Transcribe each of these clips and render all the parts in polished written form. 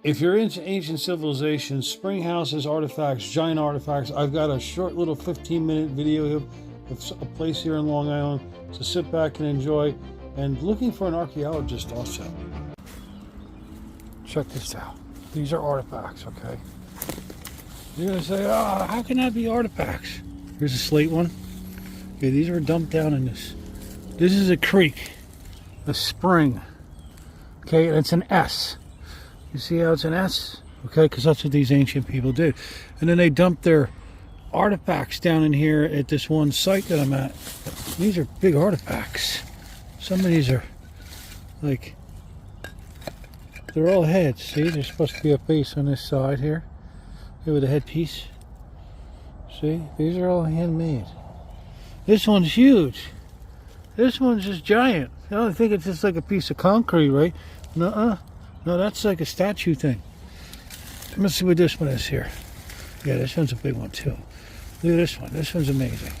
If you're into ancient civilizations, spring houses, artifacts, giant artifacts, I've got a short little 15-minute video of a place here in Long Island to sit back and enjoy, and looking for an archaeologist also. Check this out. These are artifacts, okay? You're gonna say, oh, how can that be artifacts? Here's a slate one. Okay, these were dumped down in this. This is a creek, a spring. Okay, and it's an S. You see how it's an S? Okay, because that's what these ancient people did. And then they dumped their artifacts down in here at this one site that I'm at. These are big artifacts. Some of these are like, they're all heads. See, there's supposed to be a face on this side here. Here with a headpiece. See, these are all handmade. This one's huge. This one's just giant. I don't think it's just like a piece of concrete, right? Nuh-uh. No, that's like a statue thing. Let's see what this one is here. Yeah, this one's a big one too. Look at this one. This one's amazing.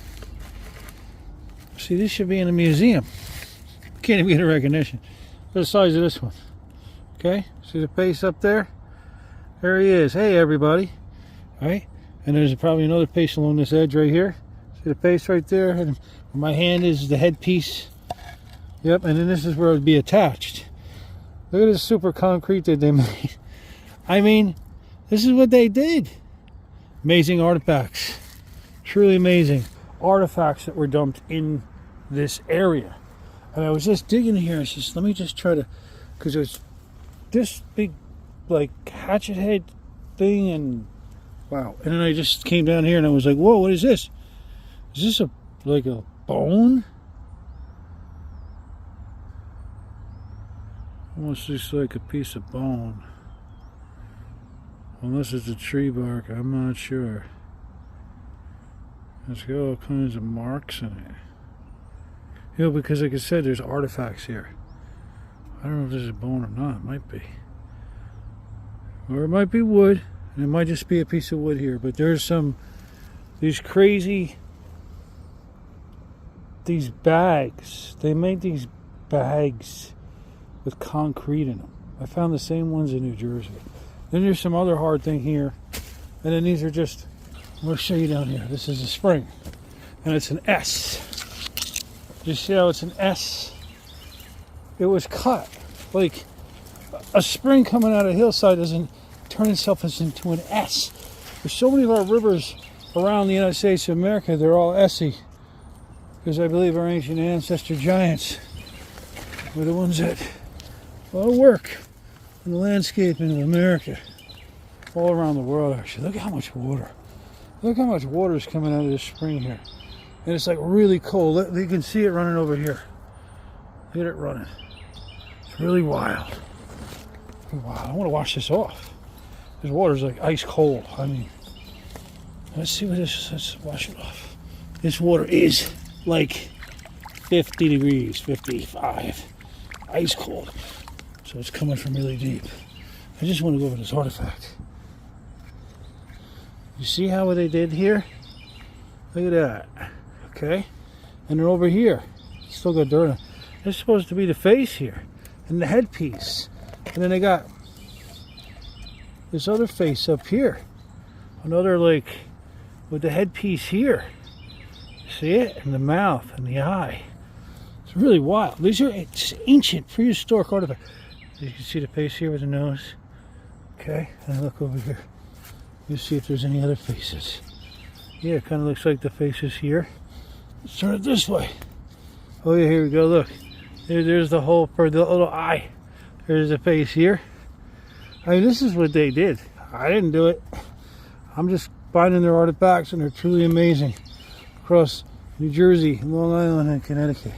See, this should be in a museum. Can't even get a recognition. Look at the size of this one. Okay, see the face up there? There he is. Hey, everybody. All right, and there's probably another face along this edge right here. See the face right there? And where my hand is the headpiece. Yep, and then this is where it would be attached. Look at this super concrete that they made. I mean, this is what they did. Amazing artifacts. Truly amazing artifacts that were dumped in this area. And I was just digging here. I said, let me just try to, because there's this big, like, hatchet head thing, and wow. And then I just came down here and I was like, whoa, what is this? Is this like a bone? Almost looks like a piece of bone. Unless it's a tree bark, I'm not sure. There's got all kinds of marks in it. You know, because like I said, there's artifacts here. I don't know if this is a bone or not. It might be. Or it might be wood. And it might just be a piece of wood here. But there's these crazy, these bags. They made these bags with concrete in them. I found the same ones in New Jersey. Then there's some other hard thing here. And then these are just, I'm going to show you down here. This is a spring. And it's an S. You see how it's an S? It was cut. Like a spring coming out of a hillside doesn't turn itself into an S. There's so many of our rivers around the United States of America, they're all S-y. Because I believe our ancient ancestor giants were the ones that work in the landscaping of America, all around the world. Actually, look at how much water. Look how much water is coming out of this spring here, and it's like really cold. You can see it running over here. Look at it running. It's really wild. Wow, I want to wash this off. This water's like ice cold. I mean, let's see what this is. Let's wash it off. This water is like 50 degrees, 55, ice cold. So it's coming from really deep. I just want to go over this artifact. You see how they did here? Look at that. Okay? And then over here, still got dirt on it. It's supposed to be the face here. And the headpiece. And then they got this other face up here. Another, like, with the headpiece here. See it? And the mouth and the eye. It's really wild. These are ancient, prehistoric artifacts. You can see the face here with the nose. Okay, and I look over here. You see if there's any other faces. Yeah, it kind of looks like the faces here. Let's turn it this way. Oh yeah, here we go, look. There's the hole for the little eye. There's the face here. I mean, this is what they did. I didn't do it. I'm just finding their artifacts, and they're truly amazing. Across New Jersey, Long Island, and Connecticut.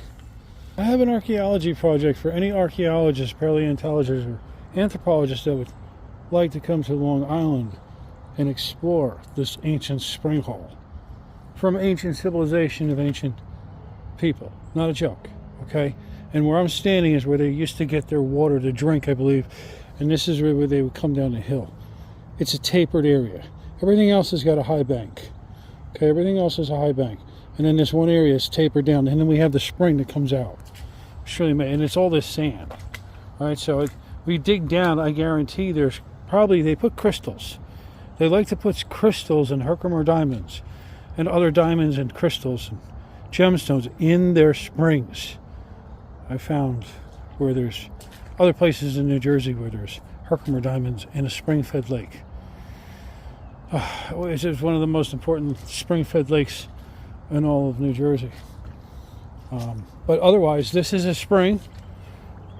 I have an archaeology project for any archaeologist, paleontologist, or anthropologist that would like to come to Long Island and explore this ancient spring hole from ancient civilization of ancient people. Not a joke, okay? And where I'm standing is where they used to get their water to drink, I believe, and this is where they would come down the hill. It's a tapered area. Everything else has got a high bank. Okay, everything else is a high bank. And then this one area is tapered down, and then we have the spring that comes out. It's really amazing. And it's all this sand. All right, so we dig down, I guarantee there's probably they put crystals. They like to put crystals and Herkimer diamonds and other diamonds and crystals and gemstones in their springs. I found where there's other places in New Jersey where there's Herkimer diamonds in a spring-fed lake. Which is one of the most important spring-fed lakes in all of New Jersey. But otherwise, this is a spring.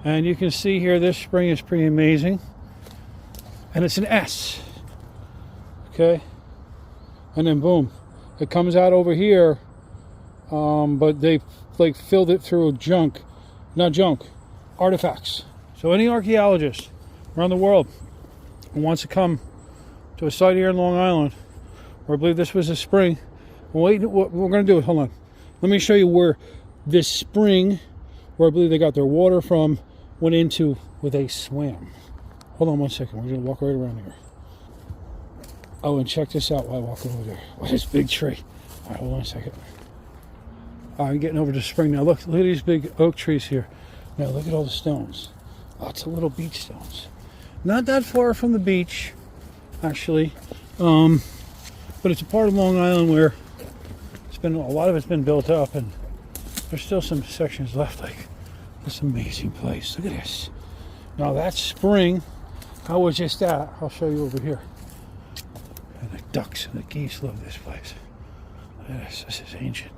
And you can see here, this spring is pretty amazing. And it's an S. Okay? And then boom. It comes out over here. But they like filled it through artifacts. So any archaeologist around the world who wants to come to a site here in Long Island, where I believe this was a spring. Wait, what we're going to do, hold on. Let me show you where this spring, where I believe they got their water from, went into with a swam. Hold on one second. We're going to walk right around here. Oh, and check this out while I walk over there. Oh, this big tree. All right, hold on a second. I'm getting over to the spring now. Look at these big oak trees here. Now look at all the stones. Lots of little beach stones. Not that far from the beach, actually. But it's a part of Long Island where a lot of it's been built up, and there's still some sections left. Like this amazing place. Look at this. Now that spring, I was just at. I'll show you over here. And the ducks and the geese love this place. Look at this. This is ancient.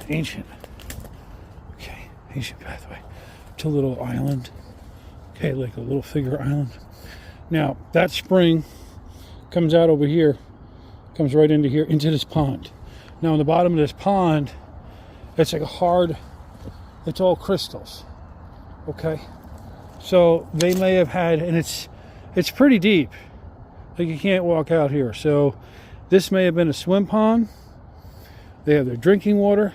Ancient. Okay, ancient pathway to a little island. Okay, like a little figure island. Now that spring comes out over here, comes right into here, into this pond. Now on the bottom of this pond, it's like it's all crystals. Okay, so they may have had, and it's pretty deep. Like you can't walk out here. So this may have been a swim pond. They have their drinking water,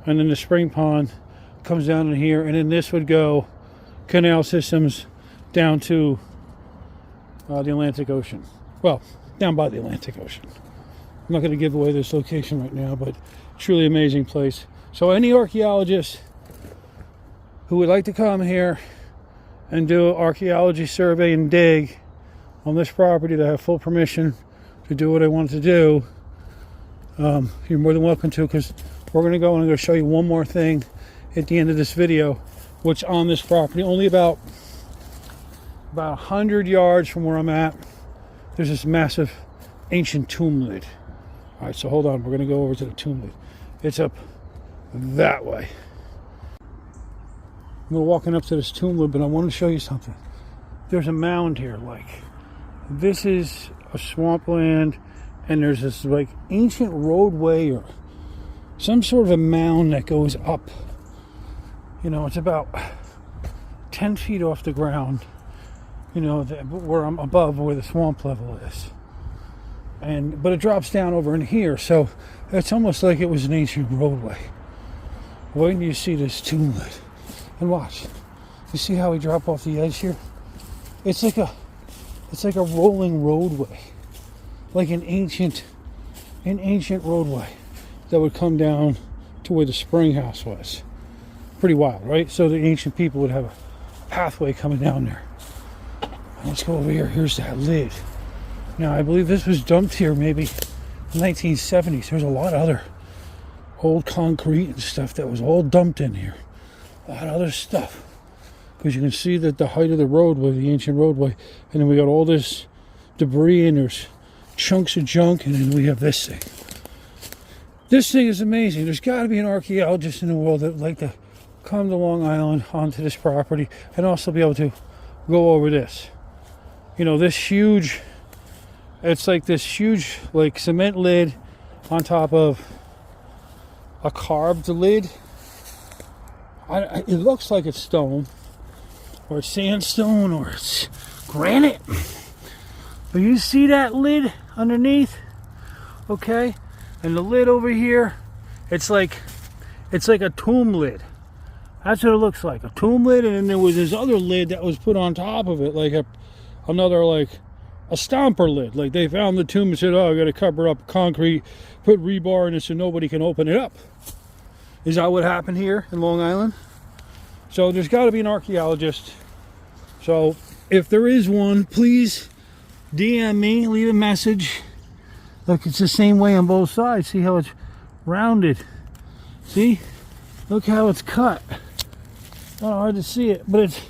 and then the spring pond comes down in here, and then this would go canal systems down to the Atlantic Ocean. Well, down by the Atlantic Ocean. I'm not going to give away this location right now, but truly amazing place. So any archaeologist who would like to come here and do an archaeology survey and dig on this property that have full permission to do what I want to do, you're more than welcome to, because we're going to go and I'm going to show you one more thing at the end of this video, which on this property, only about 100 yards from where I'm at, there's this massive ancient tomb lid. All right, so hold on. We're going to go over to the tomb lid. It's up that way. We're walking up to this tomb lid, but I want to show you something. There's a mound here. Like, this is a swampland, and there's this like ancient roadway or some sort of a mound that goes up. You know, it's about 10 feet off the ground. You know, where I'm above where the swamp level is. But it drops down over in here, so it's almost like it was an ancient roadway. Wait until you see this tomb lid. And watch. You see how we drop off the edge here? It's like a rolling roadway. Like an ancient roadway that would come down to where the spring house was. Pretty wild, right? So the ancient people would have a pathway coming down there. Let's go over here. Here's that lid. Now, I believe this was dumped here maybe in the 1970s. There's a lot of other old concrete and stuff that was all dumped in here. A lot of other stuff. Because you can see that the height of the roadway, the ancient roadway, and then we got all this debris, and there's chunks of junk, and then we have this thing. This thing is amazing. There's got to be an archaeologist in the world that would like to come to Long Island onto this property and also be able to go over this. You know, this huge, it's like this huge like cement lid on top of a carved lid. It looks like it's stone or it's sandstone or it's granite. But you see that lid underneath? Okay? And the lid over here, it's like a tomb lid. That's what it looks like, a tomb lid, and then there was this other lid that was put on top of it, like another a stomper lid. Like they found the tomb and said, oh, I got to cover up concrete, put rebar in it so nobody can open it up. Is that what happened here in Long Island? So there's got to be an archaeologist. So if there is one, please DM me, leave a message. Look, it's the same way on both sides. See how it's rounded? See? Look how it's cut. Oh, hard to see it, but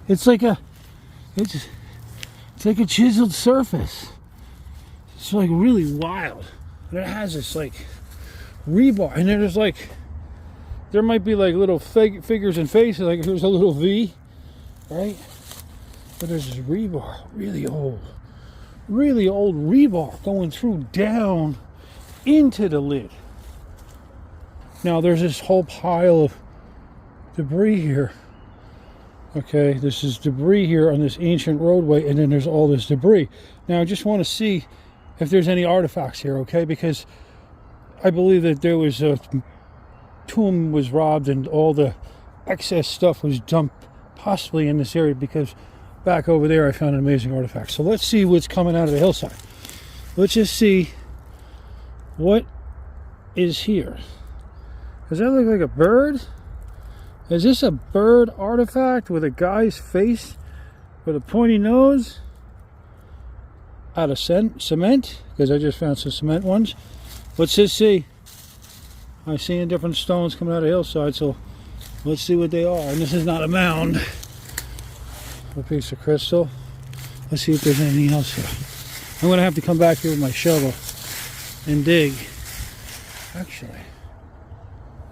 it's like a chiseled surface. It's like really wild. And it has this like rebar, and then there's like, there might be like little figures and faces, like here's a little V, right? But there's this rebar, really old rebar going through down into the lid. Now there's this whole pile of debris here. Okay, this is debris here on this ancient roadway, and then there's all this debris. Now I just want to see if there's any artifacts here, okay? Because I believe that there was a tomb was robbed and all the excess stuff was dumped possibly in this area, because back over there I found an amazing artifact. So let's see what's coming out of the hillside. Let's just see what is here. Does that look like a bird? Is this a bird artifact with a guy's face with a pointy nose? Out of cement? Because I just found some cement ones. Let's just see. I'm seeing different stones coming out of the hillside, so let's see what they are. And this is not a mound. A piece of crystal. Let's see if there's anything else here. I'm going to have to come back here with my shovel and dig. Actually,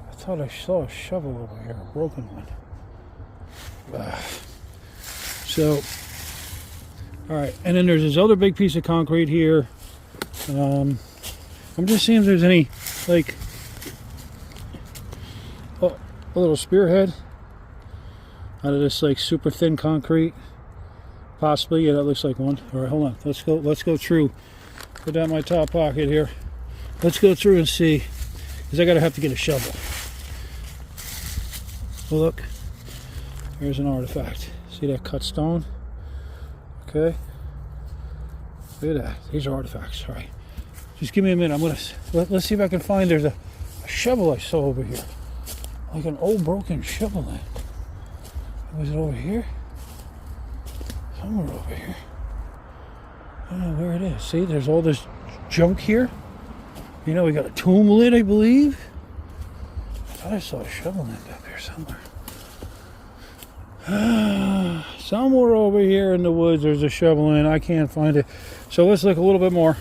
I thought I saw a shovel over here, a broken one. So, alright, and then there's this other big piece of concrete here. I'm just seeing if there's any, like, a little spearhead out of this, like, super thin concrete. Possibly, yeah, that looks like one. Alright, hold on. Let's go through. Put that in my top pocket here. Let's go through and see, because I gotta have to get a shovel. Well, look, there's an artifact. See that cut stone? Okay. Look at that. These are artifacts. All right. Just give me a minute. Let's see if I can find. There's a shovel I saw over here, like an old broken shovel. Was it over here? Somewhere over here. I don't know where it is. See, there's all this junk here. You know, we got a tomb lid, I believe. I thought I saw a shovel end up here somewhere. Somewhere over here in the woods there's a shovel in. I can't find it. So let's look a little bit more.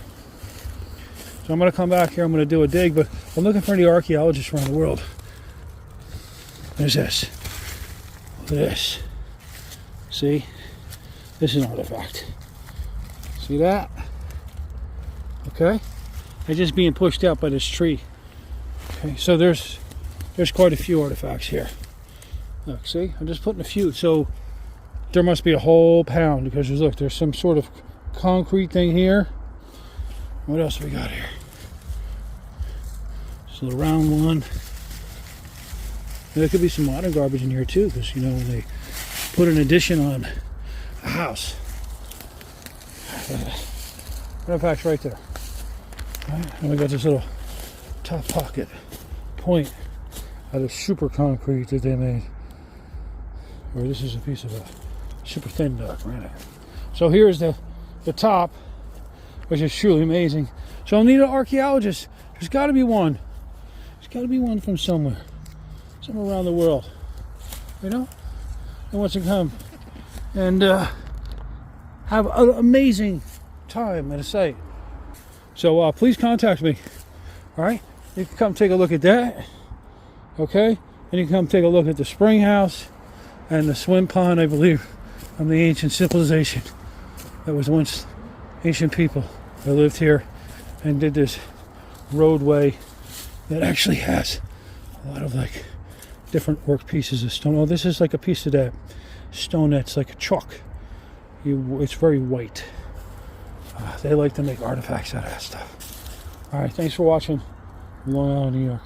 So I'm going to come back here. I'm going to do a dig, but I'm looking for any archaeologists around the world. There's this. Look at this. See? This is an artifact. See that? Okay. They're just being pushed out by this tree. Okay, so there's quite a few artifacts here. Look, see? I'm just putting a few. So there must be a whole pound, because there's some sort of concrete thing here. What else we got here? This little round one. There could be some modern garbage in here too, because you know when they put an addition on a house. Artifacts right there. Right? And we got this little top pocket point out of super concrete that they made. Or this is a piece of a super thin granite. So here's the top, which is truly amazing. So I'll need an archaeologist. There's got to be one. There's got to be one from somewhere around the world, you know, who wants to come and have an amazing time at a site. So please contact me. All right, you can come take a look at that. Okay, and you can come take a look at the spring house and the swim pond, I believe, from the ancient civilization that was once ancient people that lived here and did this roadway that actually has a lot of like different work pieces of stone. Oh, this is like a piece of that stone that's like a chalk. It's very white. They like to make artifacts out of that stuff. All right, thanks for watching. Long Island, New York.